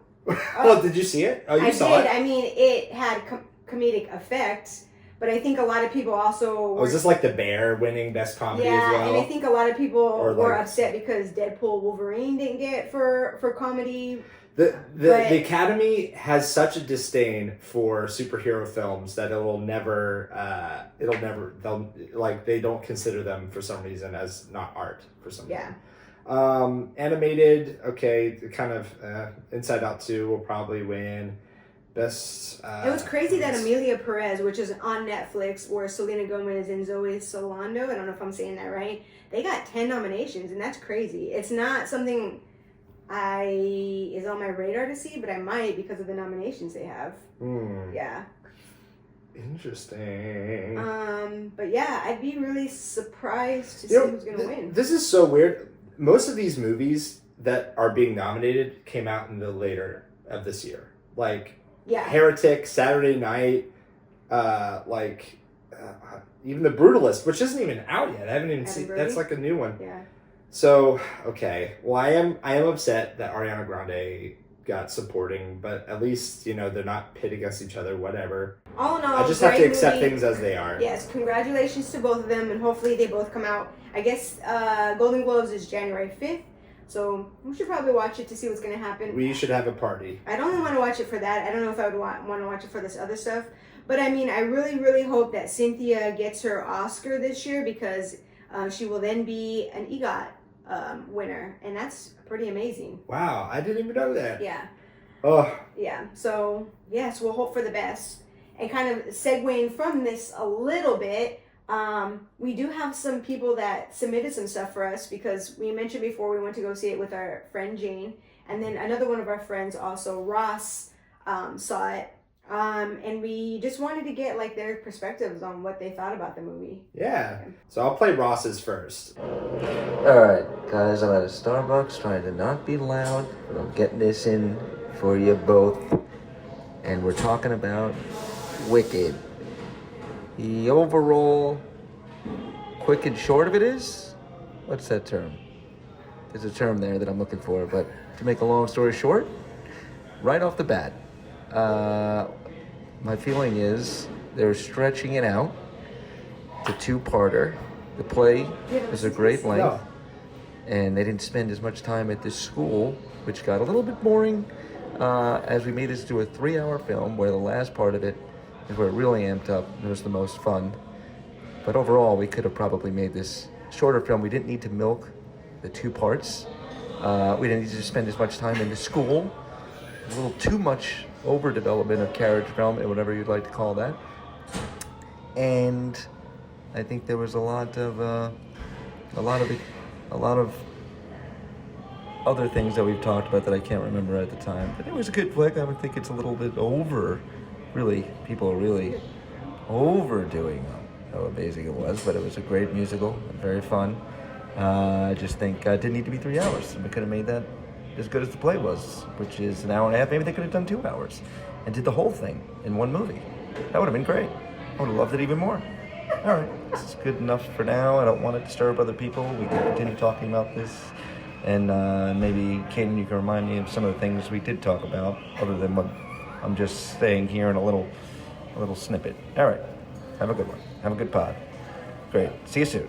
Oh, did you see it? Oh, you saw it. I mean, it had comedic effects, but I think a lot of people also. Was this like The Bear winning best comedy as well? Yeah, and I think a lot of people were upset because Deadpool Wolverine didn't get for comedy. The Academy has such a disdain for superhero films that they don't consider them for some reason as not art for some reason. Animated, okay, kind of Inside Out 2 will probably win. Best. It was crazy that Amelia Perez, which is on Netflix, where Selena Gomez and Zoe Saldana, I don't know if I'm saying that right, they got 10 nominations, and that's crazy. It's not something is on my radar to see, but I might because of the nominations they have. Yeah. Interesting. But yeah, I'd be really surprised to see who's going to win. This is so weird. Most of these movies that are being nominated came out in the later of this year. Like Heretic, Saturday Night, even The Brutalist, which isn't even out yet. I haven't even seen. That's like a new one. Yeah. So okay, well I am upset that Ariana Grande got supporting, but at least they're not pit against each other. Whatever. All in all, I just have to accept things as they are. Yes, congratulations to both of them, and hopefully they both come out. I guess Golden Globes is January 5th, so we should probably watch it to see what's going to happen. We should have a party. I don't want to watch it for that. I don't know if I would want to watch it for this other stuff. But I mean, I really, really hope that Cynthia gets her Oscar this year because she will then be an EGOT winner, and that's pretty amazing. Wow, I didn't even know that. Yeah. Oh. Yeah, so yes, we'll hope for the best. And kind of segueing from this a little bit, we do have some people that submitted some stuff for us because we mentioned before we went to go see it with our friend Jane, and then another one of our friends also, Ross, saw it. And we just wanted to get like their perspectives on what they thought about the movie. Yeah. So I'll play Ross's first. Alright, guys, I'm at a Starbucks trying to not be loud, but I'm getting this in for you both. And we're talking about Wicked. The overall quick and short of it is, what's that term? There's a term there that I'm looking for, but to make a long story short, right off the bat, my feeling is they're stretching it out to two-parter. The play was a great length, and they didn't spend as much time at this school, which got a little bit boring as we made this to a 3-hour film where the last part of it is where it really amped up and it was the most fun. But overall, we could have probably made this shorter film. We didn't need to milk the two parts. We didn't need to spend as much time in the school. A little too much overdevelopment of character development, whatever you'd like to call that. And I think there was a lot of other things that we've talked about that I can't remember at the time. But it was a good flick. I would think it's a little bit over. Really, people are really overdoing how amazing it was. But it was a great musical and very fun. I just think it didn't need to be 3 hours. We could have made that as good as the play was, which is an hour and a half. Maybe they could have done 2 hours and did the whole thing in one movie. That would have been great. I would have loved it even more. All right, this is good enough for now. I don't want to disturb other people. We can continue talking about this. And maybe, Canaan, you can remind me of some of the things we did talk about, other than what I'm just saying here in a little snippet. All right, have a good one. Have a good pod. Great. See you soon.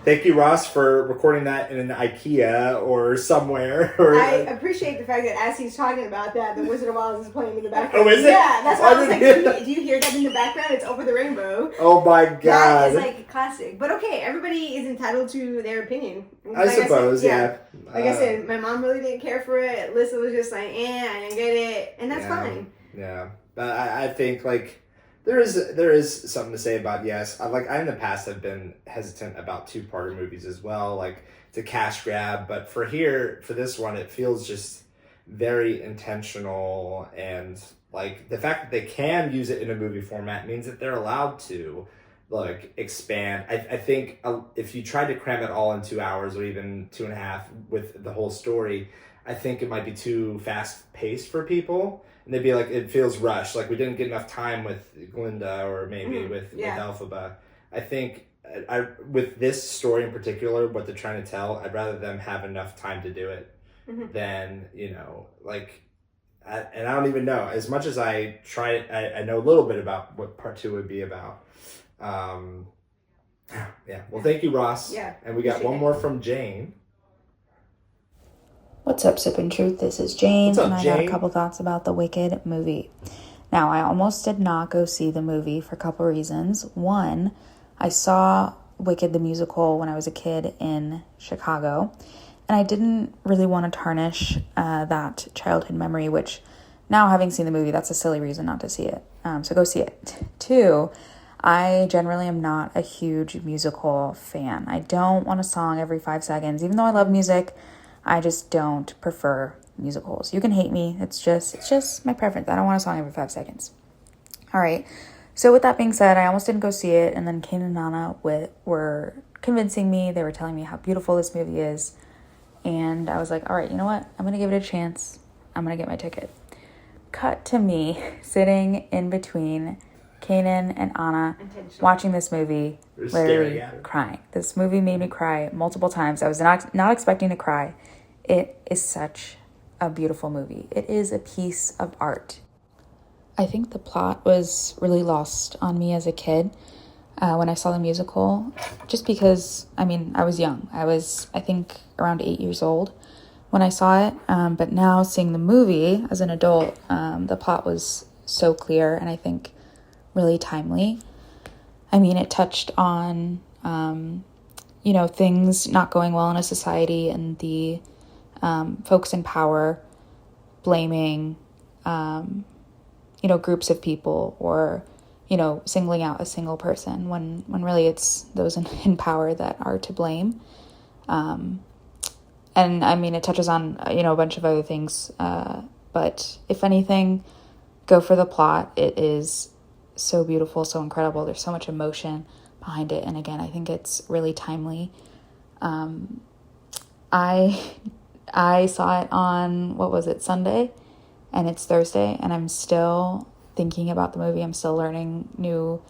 Thank you, Ross, for recording that in an IKEA or somewhere. I appreciate the fact that as he's talking about that, the Wizard of Oz is playing in the background. Oh, is it? Yeah, that's why I was like, do you hear that in the background? It's Over the Rainbow. Oh my God. That is like classic. But okay, everybody is entitled to their opinion. I suppose, yeah. Like I said, my mom really didn't care for it. Alyssa was just like, I didn't get it. And that's fine. Yeah. But I think, like, there is something to say about, yes. I in the past have been hesitant about two-parter movies as well. Like, it's a cash grab. But for this one, it feels just very intentional. And, like, the fact that they can use it in a movie format means that they're allowed to, like, expand. I think if you tried to cram it all in 2 hours or even 2.5 with the whole story, I think it might be too fast-paced for people. And they'd be like, it feels rushed. Like, we didn't get enough time with Glinda or maybe with Elphaba. I think with this story in particular, what they're trying to tell, I'd rather them have enough time to do it than, and I don't even know. As much as I I know a little bit about what part 2 would be about. Yeah. Well, thank you, Ross. Yeah. And we got one more from Jane. What's up, Sippin Truth? This is Jane, What's up, and I Jane? got a couple thoughts about the Wicked movie. Now, I almost did not go see the movie for a couple reasons. One, I saw Wicked the musical when I was a kid in Chicago, and I didn't really want to tarnish that childhood memory, which now, having seen the movie, that's a silly reason not to see it. So go see it. Two, I generally am not a huge musical fan. I don't want a song every 5 seconds. Even though I love music, I just don't prefer musicals. You can hate me. It's just my preference. I don't want a song every 5 seconds. All right. So with that being said, I almost didn't go see it, and then Canaan and Nana were convincing me. They were telling me how beautiful this movie is, and I was like, all right, you know what? I'm going to give it a chance. I'm going to get my ticket. Cut to me sitting in between Canaan and Anna watching this movie, literally crying. This movie made me cry multiple times. I was not expecting to cry. It is such a beautiful movie. It is a piece of art. I think the plot was really lost on me as a kid when I saw the musical, just because, I was young. I was, I think, around 8 years old when I saw it. But now seeing the movie as an adult, the plot was so clear and I think really timely. It touched on, things not going well in a society and the folks in power blaming, groups of people or, singling out a single person when really it's those in power that are to blame. It touches on, a bunch of other things. But if anything, go for the plot. It is so beautiful, so incredible. There's so much emotion behind it. And again, I think it's really timely. I saw it on, Sunday? And it's Thursday, and I'm still thinking about the movie. I'm still learning new,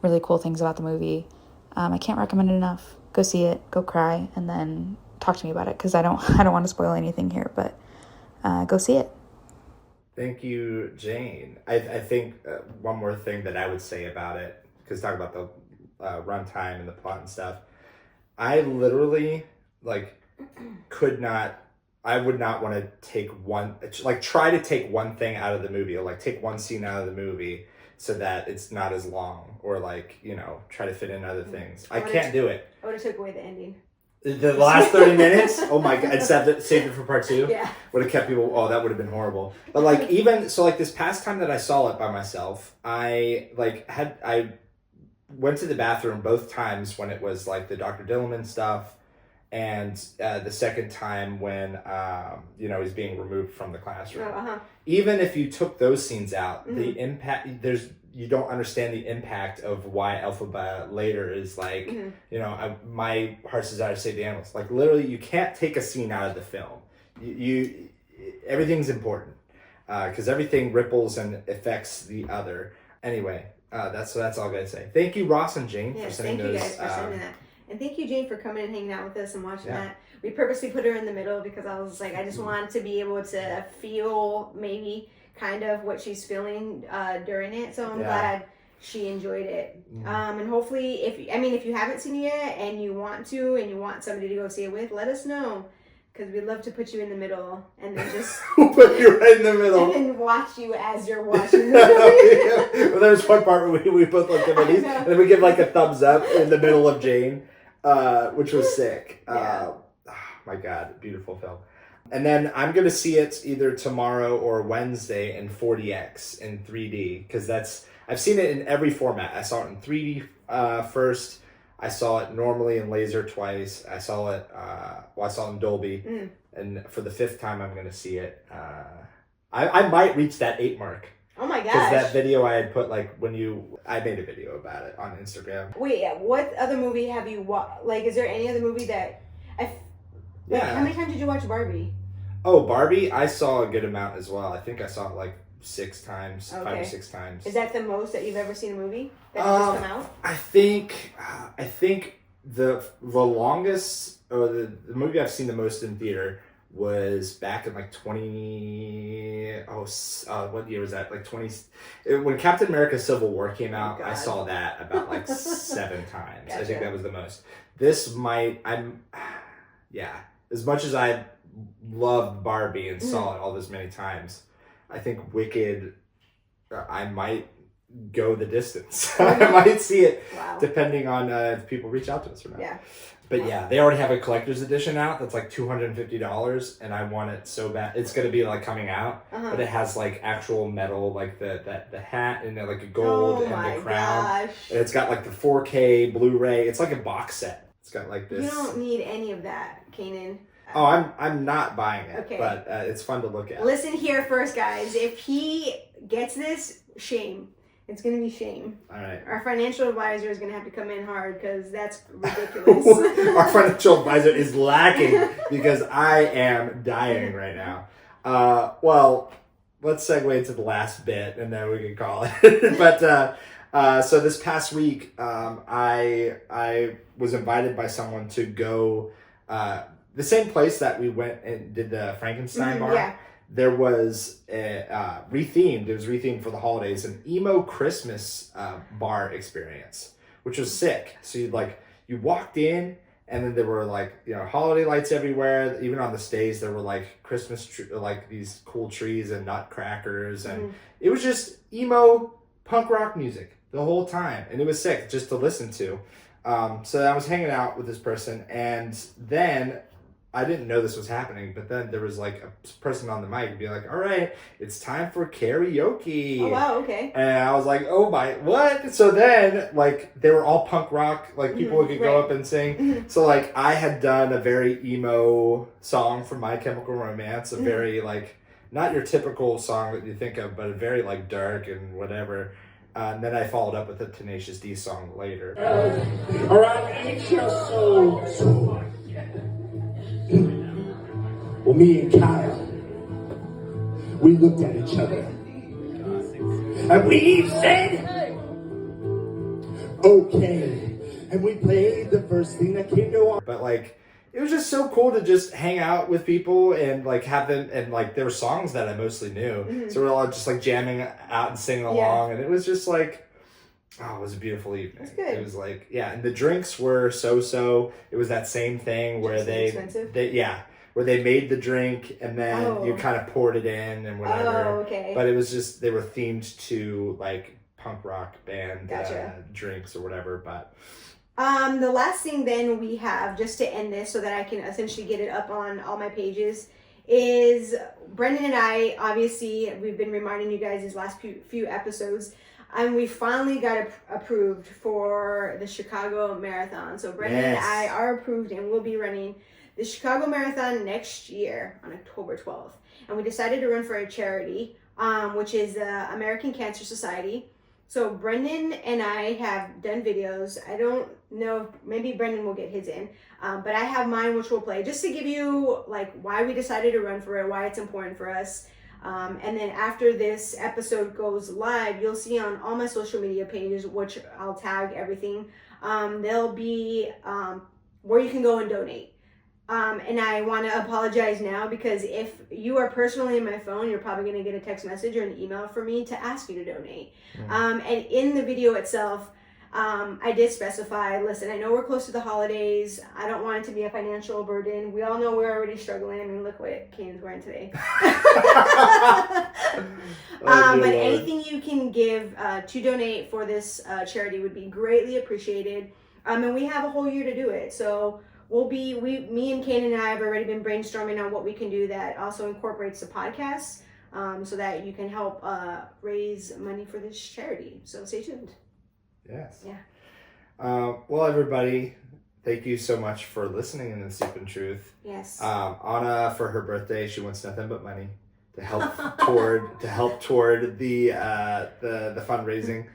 really cool things about the movie. I can't recommend it enough. Go see it, go cry, and then talk to me about it, because I don't want to spoil anything here, but go see it. Thank you, Jane. I think one more thing that I would say about it, because talk about the runtime and the plot and stuff. I literally, I would not want to try to take one thing out of the movie, or take one scene out of the movie so that it's not as long, or try to fit in other things. I can't do it. I would have took away the ending. The last 30 minutes? Oh my God. I'd saved it for part 2? Yeah. Would have kept people, that would have been horrible. But this past time that I saw it by myself, I went to the bathroom both times when it was the Dr. Dillerman stuff, and the second time when he's being removed from the classroom. Even if you took those scenes out, the impact, you don't understand the impact of why Elphaba later is my heart's desire to save the animals. Literally, you can't take a scene out of the film. You everything's important because everything ripples and affects the other. Anyway, that's all I gotta say. Thank you, Ross and Jane, for sending those. Thank you guys for sending that. And thank you, Jane, for coming and hanging out with us and watching that. We purposely put her in the middle because I was I just wanted to be able to feel maybe kind of what she's feeling during it. So I'm glad she enjoyed it. And hopefully, if you haven't seen it yet and you want to and you want somebody to go see it with, let us know. Because we'd love to put you in the middle and then just put you right in the middle and then watch you as you're watching the movie. Well, there's one part where we both looked at these and then we give a thumbs up in the middle of Jane. Which was sick. Oh my God, beautiful film. And then I'm going to see it either tomorrow or Wednesday in 40X in 3D, because I've seen it in every format. I saw it in 3D first. I saw it normally in laser twice. I saw it in Dolby. And for the 5th time, I'm going to see it. I might reach that 8 mark. Oh my gosh. Because that video I had put, I made a video about it on Instagram. Wait, what other movie have you watched? Is there any other movie that... how many times did you watch Barbie? Oh, Barbie, I saw a good amount as well. I think I saw it 6 times, 5 or 6 times. Is that the most that you've ever seen a movie that has just come out? I think the longest, or the movie I've seen the most in theater was back in what year was that? When Captain America Civil War came out, I saw that about 7 times. Gotcha. I think that was the most. This as much as I loved Barbie and saw it all this many times, I think Wicked, I might go the distance. I might see it, depending on if people reach out to us or not. Yeah. But they already have a collector's edition out that's $250, and I want it so bad. It's gonna be coming out, but it has actual metal, the hat and a gold and the crown. Gosh. And it's got the 4K Blu-ray. It's a box set. It's got like this. You don't need any of that, Canaan. Oh, I'm not buying it, Okay. but it's fun to look at. Listen here first, guys. If he gets this, shame. It's going to be shame. All right. Our financial advisor is going to have to come in hard because that's ridiculous. Our financial advisor is lacking because I am dying right now. Well, let's segue into the last bit and then we can call it. But so this past week, I was invited by someone to go the same place that we went and did the Frankenstein bar. Yeah. There was rethemed. It was rethemed for the holidays, an emo Christmas bar experience, which was sick. So you walked in, and then there were holiday lights everywhere. Even on the stage, there were Christmas these cool trees and nutcrackers, and it was just emo punk rock music the whole time, and it was sick just to listen to. So I was hanging out with this person, and then I didn't know this was happening, but then there was a person on the mic be like, all right, it's time for karaoke. Oh, wow, okay. And I was like, oh my, what? So then, they were all punk rock, people could go up and sing. So, I had done a very emo song from My Chemical Romance, a very, not your typical song that you think of, but a very, dark and whatever. And then I followed up with a Tenacious D song later. All right, anxious soul. Well, me and Kyle, we looked at each other and we said, okay. And we played the first thing that came to our... But it was just so cool to just hang out with people and have them, and there were songs that I mostly knew. So we were all just jamming out and singing along. And it was just it was a beautiful evening. That's good. It was and the drinks were so. It was that same thing where expensive? where they made the drink and then you kind of poured it in and whatever. Oh, okay. But it was just, they were themed to punk rock band drinks or whatever. But the last thing then we have, just to end this so that I can essentially get it up on all my pages, is Brendan and I, obviously, we've been reminding you guys these last few episodes, and we finally got approved for the Chicago Marathon. So Brendan and I are approved and we'll be running the Chicago Marathon next year on October 12th. And we decided to run for a charity, which is the American Cancer Society. So Brendan and I have done videos. I don't know, maybe Brendan will get his in, but I have mine, which we'll play just to give you why we decided to run for it, why it's important for us. And then after this episode goes live, you'll see on all my social media pages, which I'll tag everything. There'll be where you can go and donate. And I want to apologize now because if you are personally in my phone, you're probably going to get a text message or an email from me to ask you to donate. And in the video itself, I did specify, listen, I know we're close to the holidays. I don't want it to be a financial burden. We all know we're already struggling. I mean, look what Canaan's wearing today. But anything you can give to donate for this charity would be greatly appreciated. And we have a whole year to do it. So me and Canaan and I have already been brainstorming on what we can do that also incorporates the podcast, so that you can help raise money for this charity. So stay tuned. Yes. Yeah. Well, everybody, thank you so much for listening in the Sippin Truth. Yes. Anna, for her birthday, she wants nothing but money to help toward the fundraising.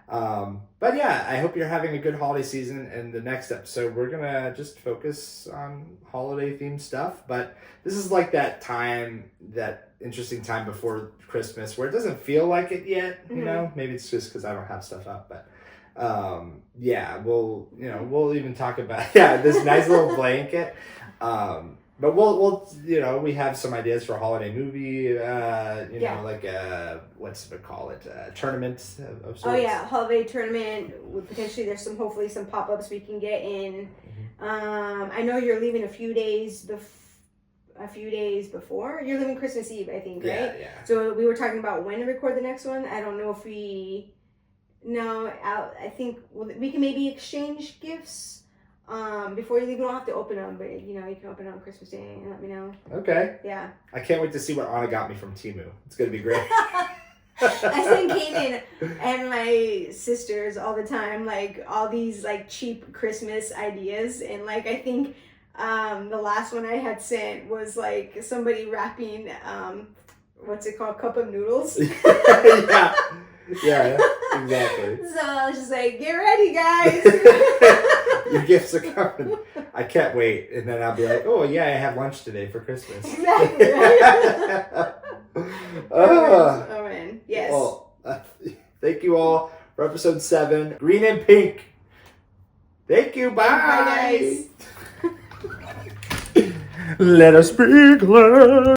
But yeah, I hope you're having a good holiday season. And the next episode, we're gonna just focus on holiday themed stuff. But this is that interesting time before Christmas where it doesn't feel like it yet. You know, maybe it's just because I don't have stuff up. But we'll even talk about this nice little blanket. But we'll we have some ideas for a holiday movie, what's it call it, tournament of sorts. Oh yeah, holiday tournament. Potentially there's hopefully some pop-ups we can get in. I know you're leaving a few days before. You're leaving Christmas Eve, I think, right? Yeah. So we were talking about when to record the next one. I don't know if I think we can maybe exchange gifts. Before you leave, you don't have to open them, but you can open them on Christmas Day and let me know. Okay. Yeah. I can't wait to see what Anna got me from Temu. It's gonna be great. I send Canaan and my sisters all the time, like, all these, like, cheap Christmas ideas. And, like, I think the last one I had sent was, like, somebody wrapping, what's it called? Cup of noodles. Yeah, exactly. So I was just like, get ready, guys. Your gifts are coming. I can't wait. And then I'll be like, oh, yeah, I have lunch today for Christmas. Exactly. Oh, man. Yes. Well, thank you all for episode 7. Green and pink. Thank you. Bye. Bye, guys. Let us speak.